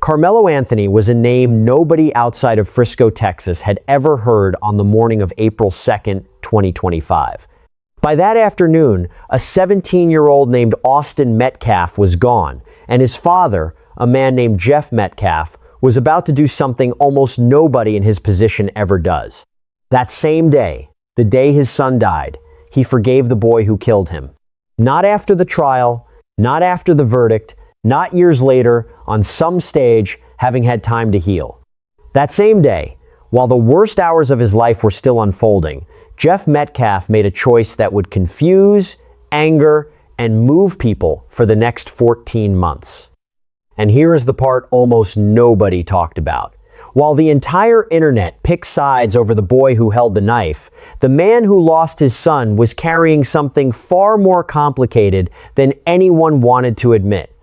Carmelo Anthony was a name nobody outside of Frisco, Texas had ever heard on the morning of April 2nd, 2025. By that afternoon, a 17-year-old named Austin Metcalf was gone, and his father, a man named Jeff Metcalf, was about to do something almost nobody in his position ever does. That same day, the day his son died, he forgave the boy who killed him. Not after the trial, not after the verdict, not years later, on some stage, having had time to heal. That same day, while the worst hours of his life were still unfolding, Jeff Metcalf made a choice that would confuse, anger, and move people for the next 14 months. And here is the part almost nobody talked about. While the entire internet picked sides over the boy who held the knife, the man who lost his son was carrying something far more complicated than anyone wanted to admit.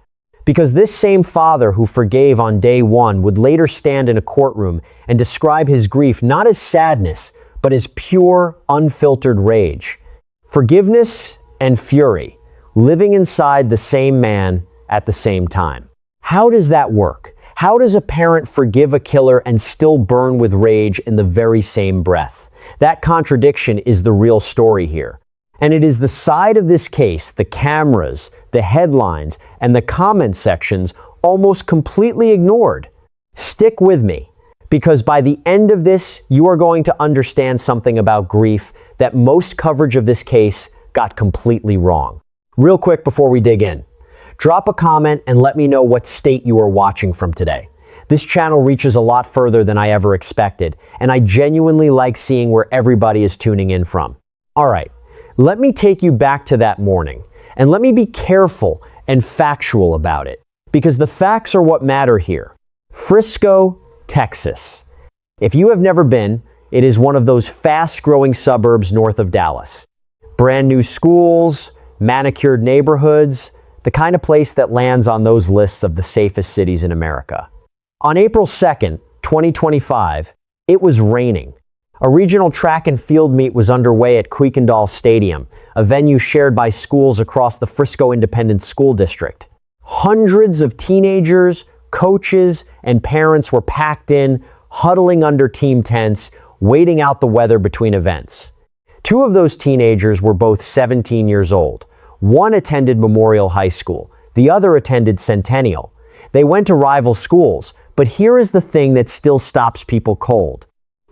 Because this same father who forgave on day one would later stand in a courtroom and describe his grief not as sadness, but as pure, unfiltered rage. Forgiveness and fury, living inside the same man at the same time. How does that work? How does a parent forgive a killer and still burn with rage in the very same breath? That contradiction is the real story here. And it is the side of this case, the cameras, the headlines, and the comment sections almost completely ignored. Stick with me, because by the end of this, you are going to understand something about grief that most coverage of this case got completely wrong. Real quick before we dig in, drop a comment and let me know what state you are watching from today. This channel reaches a lot further than I ever expected, and I genuinely like seeing where everybody is tuning in from. All right, let me take you back to that morning, and let me be careful and factual about it, because the facts are what matter here. Frisco, Texas. If you have never been, it is one of those fast-growing suburbs north of Dallas. Brand new schools, manicured neighborhoods, the kind of place that lands on those lists of the safest cities in America. On April 2nd, 2025, it was raining. A regional track and field meet was underway at Quickendall Stadium, a venue shared by schools across the Frisco Independent School District. Hundreds of teenagers, coaches, and parents were packed in, huddling under team tents, waiting out the weather between events. Two of those teenagers were both 17 years old. One attended Memorial High School, the other attended Centennial. They went to rival schools, but here is the thing that still stops people cold.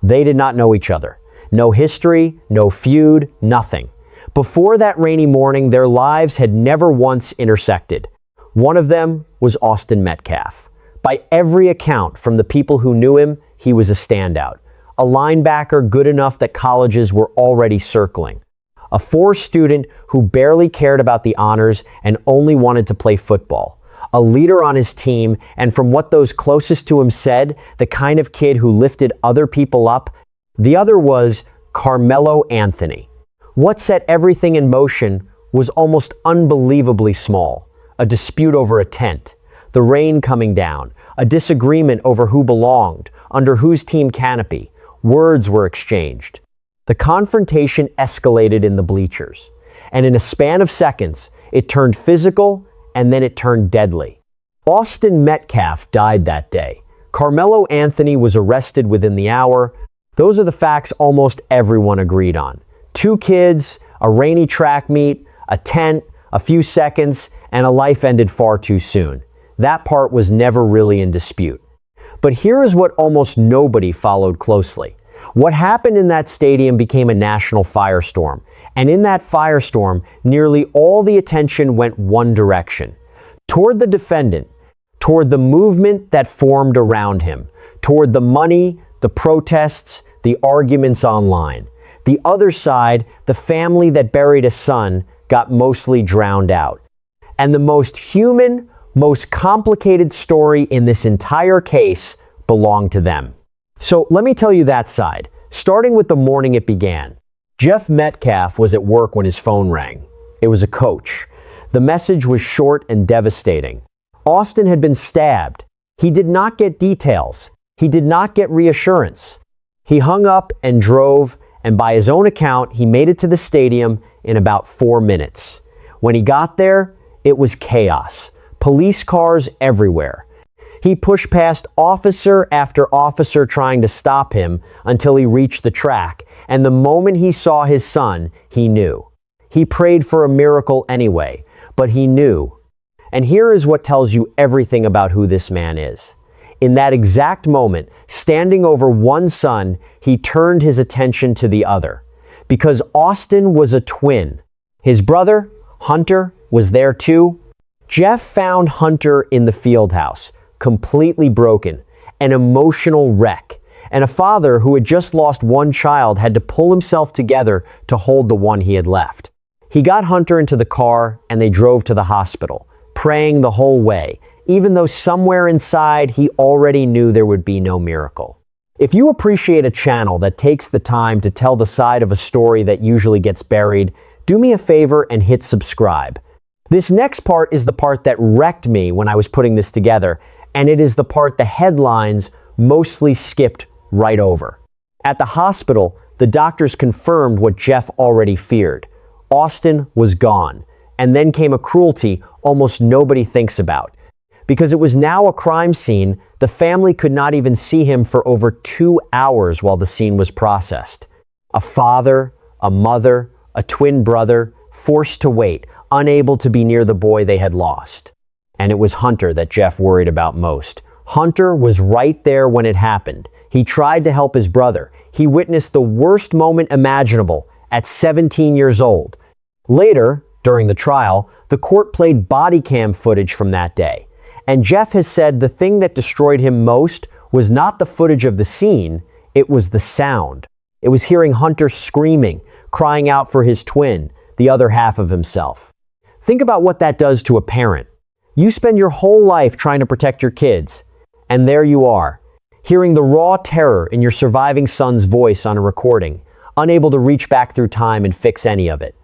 They did not know each other. No history, no feud, nothing. Before that rainy morning, their lives had never once intersected. One of them was Austin Metcalf. By every account from the people who knew him, he was a standout. A linebacker good enough that colleges were already circling. A 4 student who barely cared about the honors and only wanted to play football. A leader on his team, and from what those closest to him said, the kind of kid who lifted other people up. The other was Carmelo Anthony. What set everything in motion was almost unbelievably small. A dispute over a tent, the rain coming down, a disagreement over who belonged, under whose team canopy. Words were exchanged. The confrontation escalated in the bleachers, and in a span of seconds, it turned physical and then it turned deadly. Austin Metcalf died that day. Carmelo Anthony was arrested within the hour. Those are the facts almost everyone agreed on. 2 kids, a rainy track meet, a tent, a few seconds, and a life ended far too soon. That part was never really in dispute. But here is what almost nobody followed closely. What happened in that stadium became a national firestorm, and in that firestorm, nearly all the attention went one direction, toward the defendant, toward the movement that formed around him, toward the money, the protests, the arguments online. The other side, the family that buried a son, got mostly drowned out. And the most human, most complicated story in this entire case belonged to them. So let me tell you that side, starting with the morning it began. Jeff Metcalf was at work when his phone rang. It was a coach. The message was short and devastating. Austin had been stabbed. He did not get details. He did not get reassurance. He hung up and drove, and by his own account, he made it to the stadium in about 4 minutes. When he got there, it was chaos. Police cars everywhere. He pushed past officer after officer trying to stop him until he reached the track, and the moment he saw his son, he knew. He prayed for a miracle anyway, but he knew. And here is what tells you everything about who this man is. In that exact moment, standing over one son, he turned his attention to the other. Because Austin was a twin. His brother, Hunter, was there too. Jeff found Hunter in the field house, completely broken, an emotional wreck, and a father who had just lost one child had to pull himself together to hold the one he had left. He got Hunter into the car and they drove to the hospital, praying the whole way, even though somewhere inside he already knew there would be no miracle. If you appreciate a channel that takes the time to tell the side of a story that usually gets buried, do me a favor and hit subscribe. This next part is the part that wrecked me when I was putting this together, and it is the part the headlines mostly skipped right over. At the hospital, the doctors confirmed what Jeff already feared. Austin was gone, and then came a cruelty almost nobody thinks about. Because it was now a crime scene, the family could not even see him for over 2 hours while the scene was processed. A father, a mother, a twin brother, forced to wait, unable to be near the boy they had lost. And it was Hunter that Jeff worried about most. Hunter was right there when it happened. He tried to help his brother. He witnessed the worst moment imaginable at 17 years old. Later, during the trial, the court played body cam footage from that day. And Jeff has said the thing that destroyed him most was not the footage of the scene, it was the sound. It was hearing Hunter screaming, crying out for his twin, the other half of himself. Think about what that does to a parent. You spend your whole life trying to protect your kids, and there you are, hearing the raw terror in your surviving son's voice on a recording, unable to reach back through time and fix any of it.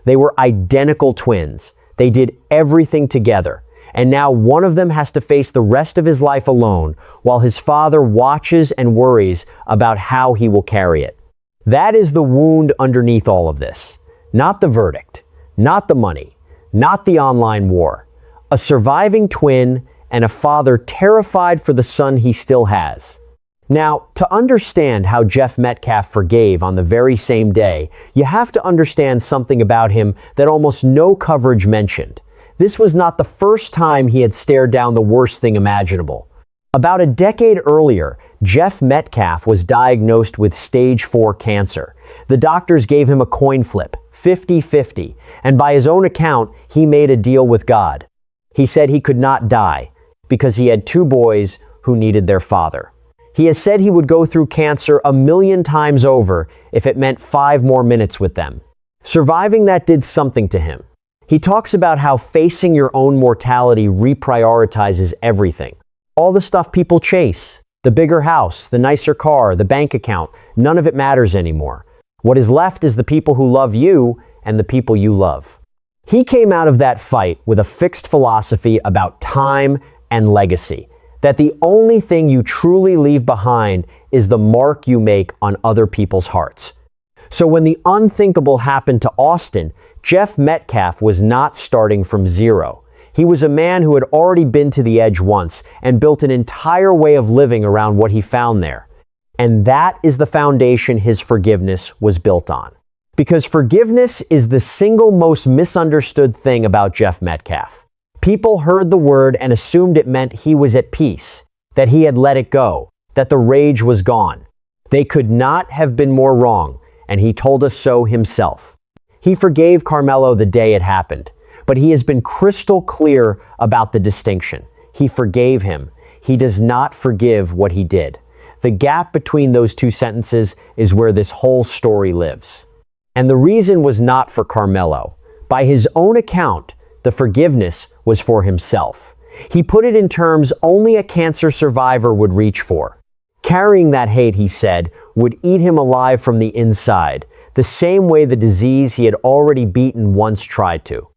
They were identical twins. They did everything together. And now one of them has to face the rest of his life alone, while his father watches and worries about how he will carry it. That is the wound underneath all of this. Not the verdict, not the money, not the online war. A surviving twin and a father terrified for the son he still has. Now, to understand how Jeff Metcalf forgave on the very same day, you have to understand something about him that almost no coverage mentioned. This was not the first time he had stared down the worst thing imaginable. About a decade earlier, Jeff Metcalf was diagnosed with stage 4 cancer. The doctors gave him a coin flip, 50-50, and by his own account, he made a deal with God. He said he could not die because he had 2 boys who needed their father. He has said he would go through cancer 1,000,000 times over if it meant 5 more minutes with them. Surviving that did something to him. He talks about how facing your own mortality reprioritizes everything. All the stuff people chase, the bigger house, the nicer car, the bank account, none of it matters anymore. What is left is the people who love you and the people you love. He came out of that fight with a fixed philosophy about time and legacy, that the only thing you truly leave behind is the mark you make on other people's hearts. So when the unthinkable happened to Austin, Jeff Metcalf was not starting from zero. He was a man who had already been to the edge once and built an entire way of living around what he found there. And that is the foundation his forgiveness was built on. Because forgiveness is the single most misunderstood thing about Jeff Metcalf. People heard the word and assumed it meant he was at peace, that he had let it go, that the rage was gone. They could not have been more wrong, and he told us so himself. He forgave Carmelo the day it happened, but he has been crystal clear about the distinction. He forgave him. He does not forgive what he did. The gap between those 2 sentences is where this whole story lives. And the reason was not for Carmelo. By his own account, the forgiveness was for himself. He put it in terms only a cancer survivor would reach for. Carrying that hate, he said, would eat him alive from the inside, the same way the disease he had already beaten once tried to.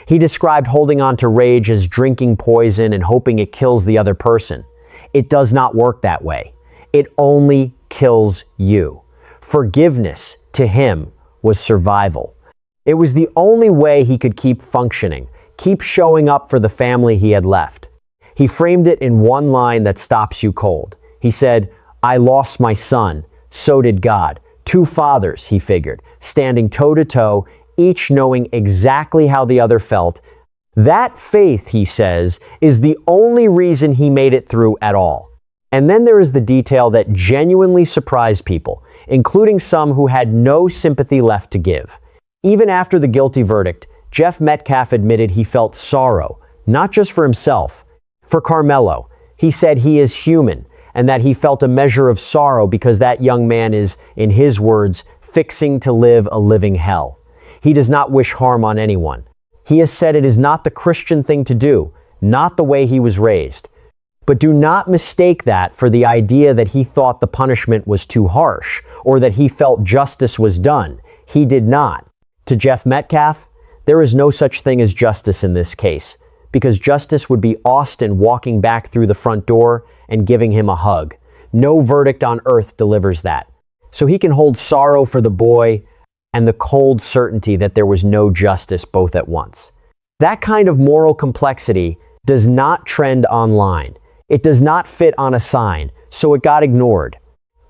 He described holding on to rage as drinking poison and hoping it kills the other person. It does not work that way. It only kills you. Forgiveness, to him, was survival. It was the only way he could keep functioning, keep showing up for the family he had left. He framed it in one line that stops you cold. He said, "I lost my son. So did God. Two fathers," he figured, standing toe to toe, each knowing exactly how the other felt. That faith, he says, is the only reason he made it through at all. And then there is the detail that genuinely surprised people, including some who had no sympathy left to give. Even after the guilty verdict, Jeff Metcalf admitted he felt sorrow, not just for himself, for Carmelo. He said he is human and that he felt a measure of sorrow because that young man is, in his words, fixing to live a living hell. He does not wish harm on anyone. He has said it is not the Christian thing to do, not the way he was raised. But do not mistake that for the idea that he thought the punishment was too harsh or that he felt justice was done. He did not. To Jeff Metcalf, there is no such thing as justice in this case, because justice would be Austin walking back through the front door and giving him a hug. No verdict on earth delivers that. So he can hold sorrow for the boy and the cold certainty that there was no justice both at once. That kind of moral complexity does not trend online. It does not fit on a sign, so it got ignored.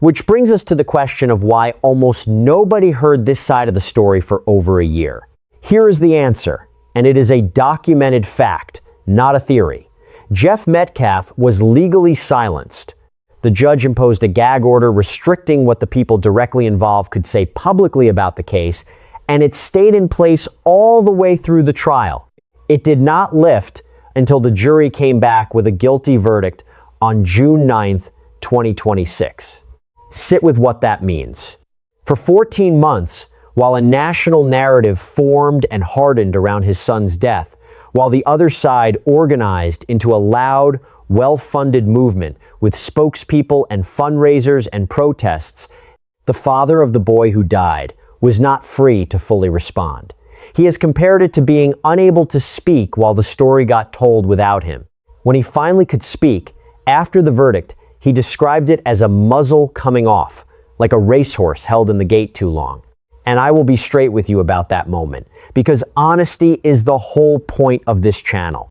Which brings us to the question of why almost nobody heard this side of the story for over a year. Here is the answer, and it is a documented fact, not a theory. Jeff Metcalf was legally silenced. The judge imposed a gag order restricting what the people directly involved could say publicly about the case, and it stayed in place all the way through the trial. It did not lift until the jury came back with a guilty verdict on June 9th, 2026. Sit with what that means. For 14 months, while a national narrative formed and hardened around his son's death, while the other side organized into a loud, well-funded movement with spokespeople and fundraisers and protests, the father of the boy who died was not free to fully respond. He has compared it to being unable to speak while the story got told without him. When he finally could speak, after the verdict, he described it as a muzzle coming off, like a racehorse held in the gate too long. And I will be straight with you about that moment, because honesty is the whole point of this channel.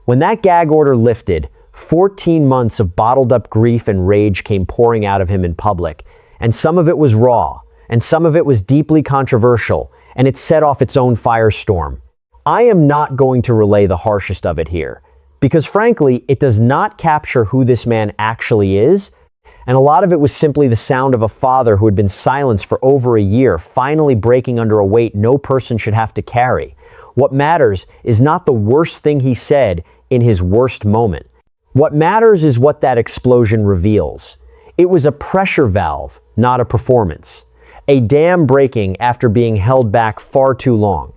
When that gag order lifted, 14 months of bottled up grief and rage came pouring out of him in public, and some of it was raw, and some of it was deeply controversial, and it set off its own firestorm. I am not going to relay the harshest of it here, because frankly, it does not capture who this man actually is, and a lot of it was simply the sound of a father who had been silenced for over a year, finally breaking under a weight no person should have to carry. What matters is not the worst thing he said in his worst moment. What matters is what that explosion reveals. It was a pressure valve, not a performance. A dam breaking after being held back far too long.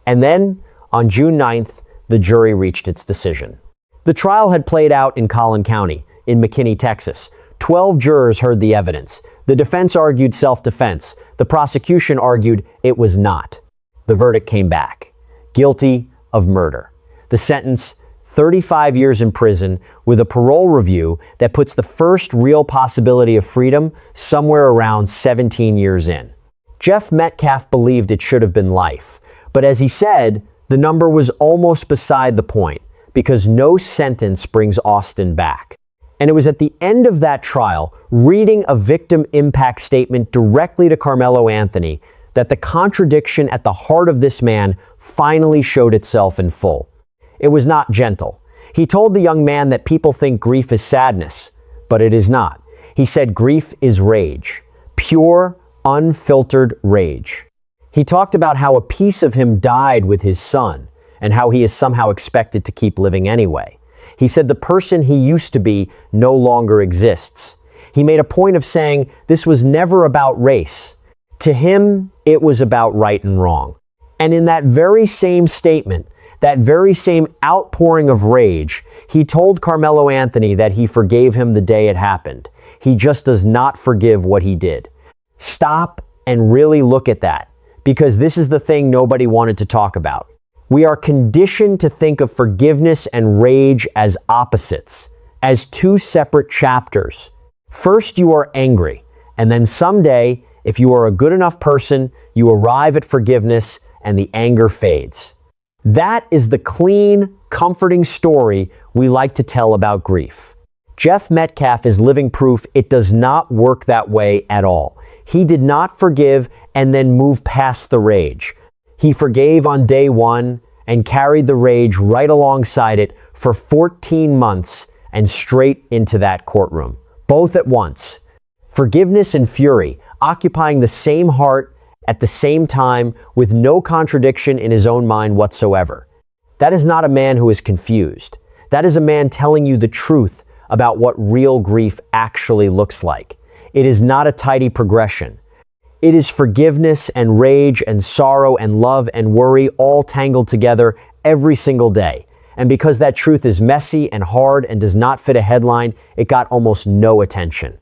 And then, on June 9th, the jury reached its decision. The trial had played out in Collin County, in McKinney, Texas. 12 jurors heard the evidence. The defense argued self-defense. The prosecution argued it was not. The verdict came back. Guilty of murder. The sentence, 35 years in prison with a parole review that puts the first real possibility of freedom somewhere around 17 years in. Jeff Metcalf believed it should have been life, but as he said, the number was almost beside the point because no sentence brings Austin back. And it was at the end of that trial, reading a victim impact statement directly to Carmelo Anthony, that the contradiction at the heart of this man finally showed itself in full. It was not gentle. He told the young man that people think grief is sadness, but it is not. He said grief is rage, pure, unfiltered rage. He talked about how a piece of him died with his son and how he is somehow expected to keep living anyway. He said the person he used to be no longer exists. He made a point of saying this was never about race. To him, it was about right and wrong. And in that very same statement, that very same outpouring of rage, he told Carmelo Anthony that he forgave him the day it happened. He just does not forgive what he did. Stop and really look at that, because this is the thing nobody wanted to talk about. We are conditioned to think of forgiveness and rage as opposites, as two separate chapters. First, you are angry, and then someday, if you are a good enough person, you arrive at forgiveness and the anger fades. That is the clean, comforting story we like to tell about grief. Jeff Metcalf is living proof it does not work that way at all. He did not forgive and then move past the rage. He forgave on day one and carried the rage right alongside it for 14 months and straight into that courtroom, both at once. Forgiveness and fury, occupying the same heart at the same time with no contradiction in his own mind whatsoever. That is not a man who is confused. That is a man telling you the truth about what real grief actually looks like. It is not a tidy progression. It is forgiveness and rage and sorrow and love and worry all tangled together every single day. And because that truth is messy and hard and does not fit a headline, it got almost no attention.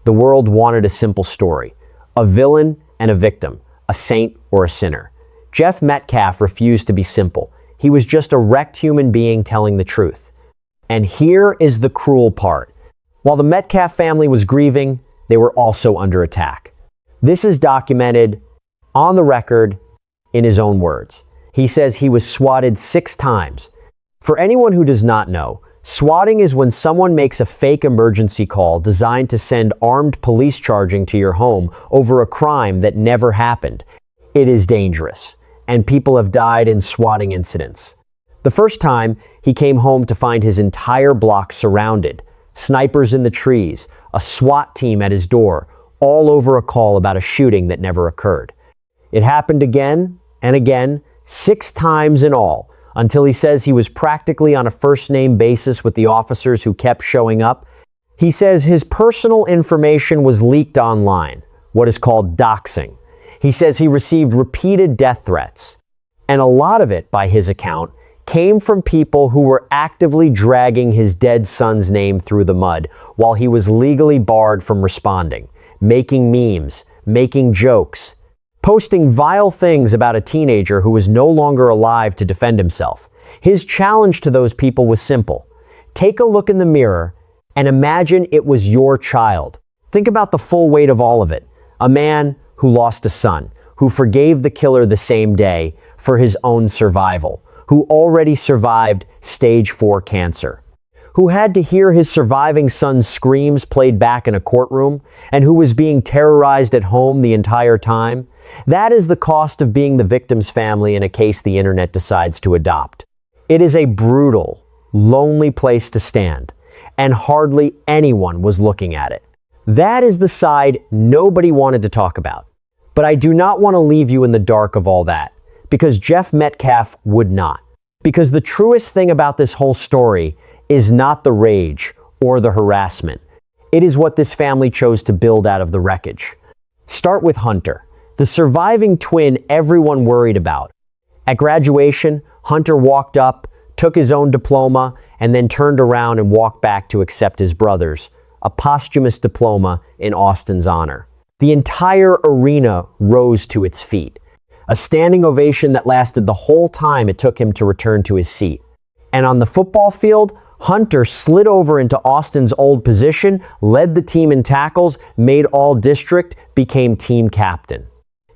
The world wanted a simple story, a villain and a victim, a saint or a sinner. Jeff Metcalf refused to be simple. He was just a wrecked human being telling the truth. And here is the cruel part. While the Metcalf family was grieving, they were also under attack. This is documented on the record in his own words. He says he was swatted 6 times. For anyone who does not know, swatting is when someone makes a fake emergency call designed to send armed police charging to your home over a crime that never happened. It is dangerous, and people have died in swatting incidents. The first time, he came home to find his entire block surrounded, snipers in the trees, a SWAT team at his door, all over a call about a shooting that never occurred. It happened again and again, 6 times in all, until he says he was practically on a first-name basis with the officers who kept showing up. He says his personal information was leaked online, what is called doxing. He says he received repeated death threats, and a lot of it, by his account, came from people who were actively dragging his dead son's name through the mud while he was legally barred from responding, making memes, making jokes, posting vile things about a teenager who was no longer alive to defend himself. His challenge to those people was simple. Take a look in the mirror and imagine it was your child. Think about the full weight of all of it. A man who lost a son, who forgave the killer the same day for his own survival, who already survived stage 4 cancer, who had to hear his surviving son's screams played back in a courtroom, and who was being terrorized at home the entire time. That is the cost of being the victim's family in a case the internet decides to adopt. It is a brutal, lonely place to stand, and hardly anyone was looking at it. That is the side nobody wanted to talk about. But I do not want to leave you in the dark of all that, because Jeff Metcalf would not. Because the truest thing about this whole story is not the rage or the harassment. It is what this family chose to build out of the wreckage. Start with Hunter, the surviving twin everyone worried about. At graduation, Hunter walked up, took his own diploma, and then turned around and walked back to accept his brother's, a posthumous diploma in Austin's honor. The entire arena rose to its feet, a standing ovation that lasted the whole time it took him to return to his seat. And on the football field, Hunter slid over into Austin's old position, led the team in tackles, made all-district, became team captain.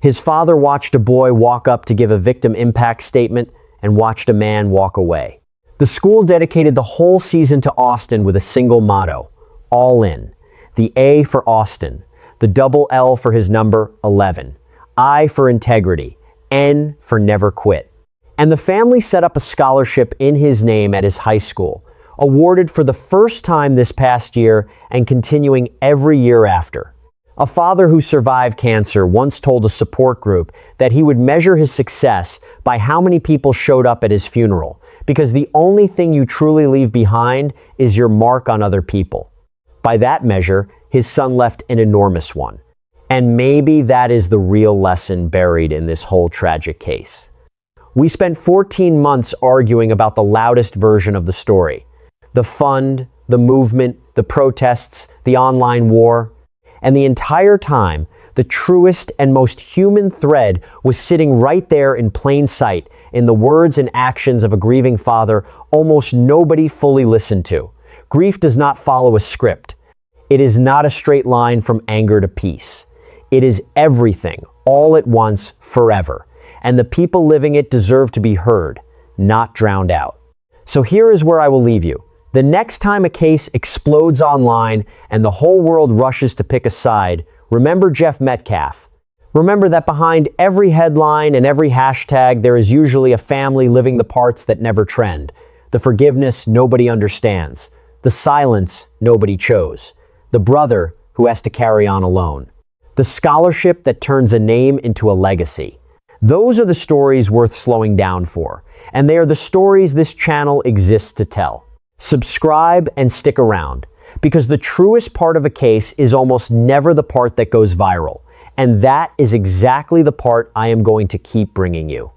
His father watched a boy walk up to give a victim impact statement and watched a man walk away. The school dedicated the whole season to Austin with a single motto, all in. The A for Austin, the double L for his number 11, I for integrity, N for never quit. And the family set up a scholarship in his name at his high school, awarded for the first time this past year and continuing every year after. A father who survived cancer once told a support group that he would measure his success by how many people showed up at his funeral, because the only thing you truly leave behind is your mark on other people. By that measure, his son left an enormous one. And maybe that is the real lesson buried in this whole tragic case. We spent 14 months arguing about the loudest version of the story. The fund, the movement, the protests, the online war. And the entire time, the truest and most human thread was sitting right there in plain sight in the words and actions of a grieving father almost nobody fully listened to. Grief does not follow a script. It is not a straight line from anger to peace. It is everything, all at once, forever. And the people living it deserve to be heard, not drowned out. So here is where I will leave you. The next time a case explodes online and the whole world rushes to pick a side, remember Jeff Metcalf. Remember that behind every headline and every hashtag, there is usually a family living the parts that never trend. The forgiveness nobody understands. The silence nobody chose. The brother who has to carry on alone. The scholarship that turns a name into a legacy. Those are the stories worth slowing down for, and they are the stories this channel exists to tell. Subscribe and stick around, because the truest part of a case is almost never the part that goes viral, and that is exactly the part I am going to keep bringing you.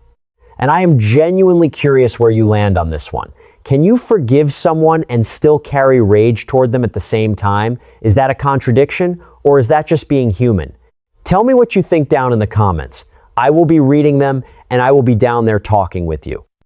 And I am genuinely curious where you land on this one. Can you forgive someone and still carry rage toward them at the same time? Is that a contradiction, or is that just being human? Tell me what you think down in the comments. I will be reading them, and I will be down there talking with you.